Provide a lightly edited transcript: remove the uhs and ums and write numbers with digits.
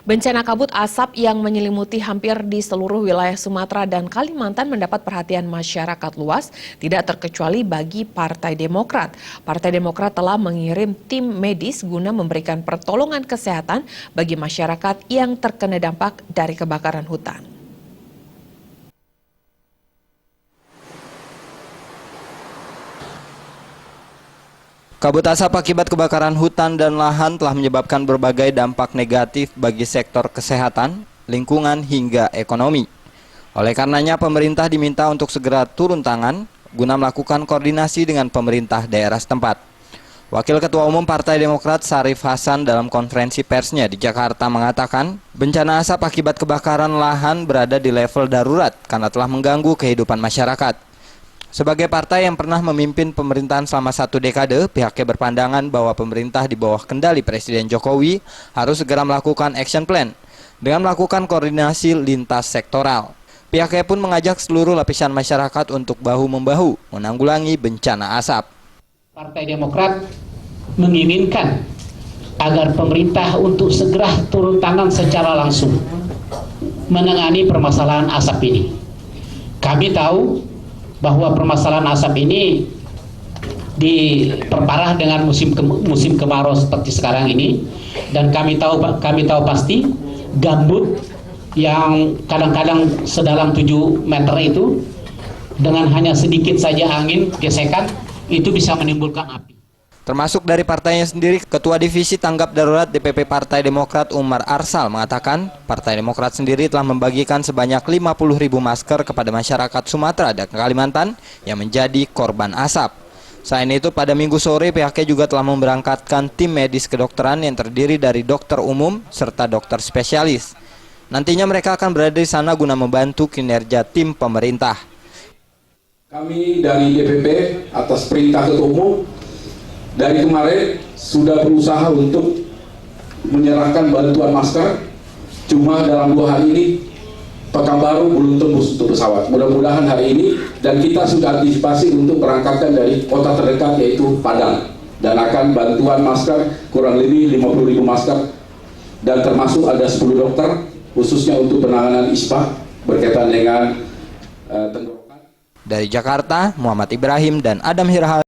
Bencana kabut asap yang menyelimuti hampir di seluruh wilayah Sumatera dan Kalimantan mendapat perhatian masyarakat luas, tidak terkecuali bagi Partai Demokrat. Partai Demokrat telah mengirim tim medis guna memberikan pertolongan kesehatan bagi masyarakat yang terkena dampak dari kebakaran hutan. Kabut asap akibat kebakaran hutan dan lahan telah menyebabkan berbagai dampak negatif bagi sektor kesehatan, lingkungan, hingga ekonomi. Oleh karenanya, pemerintah diminta untuk segera turun tangan guna melakukan koordinasi dengan pemerintah daerah setempat. Wakil Ketua Umum Partai Demokrat Syarif Hasan dalam konferensi persnya di Jakarta mengatakan, bencana asap akibat kebakaran lahan berada di level darurat karena telah mengganggu kehidupan masyarakat. Sebagai partai yang pernah memimpin pemerintahan selama 1 dekade, pihaknya berpandangan bahwa pemerintah di bawah kendali Presiden Jokowi harus segera melakukan action plan dengan melakukan koordinasi lintas sektoral. Pihaknya pun mengajak seluruh lapisan masyarakat untuk bahu-membahu menanggulangi bencana asap. Partai Demokrat menginginkan agar pemerintah untuk segera turun tangan secara langsung menangani permasalahan asap ini. Kami tahu bahwa permasalahan asap ini diperparah dengan musim kemarau seperti sekarang ini, dan kami tahu pasti gambut yang kadang-kadang sedalam 7 meter itu dengan hanya sedikit saja angin gesekan itu bisa menimbulkan api. Termasuk dari partainya sendiri, Ketua Divisi Tanggap Darurat DPP Partai Demokrat Umar Arsal mengatakan, Partai Demokrat sendiri telah membagikan sebanyak 50.000 masker kepada masyarakat Sumatera dan Kalimantan yang menjadi korban asap. Selain itu, pada Minggu sore pihaknya juga telah memberangkatkan tim medis kedokteran yang terdiri dari dokter umum serta dokter spesialis. Nantinya mereka akan berada di sana guna membantu kinerja tim pemerintah. Kami dari DPP atas perintah Ketua Umum dari kemarin sudah berusaha untuk menyerahkan bantuan masker, cuma dalam 2 hari ini Pekanbaru belum tembus untuk pesawat. Mudah-mudahan hari ini, dan kita sudah antisipasi untuk berangkatkan dari kota terdekat yaitu Padang, dan akan bantuan masker kurang lebih 50.000 masker, dan termasuk ada 10 dokter khususnya untuk penanganan ISPA berkaitan dengan tenggorokan. Dari Jakarta, Muhammad Ibrahim dan Adam Hirhal.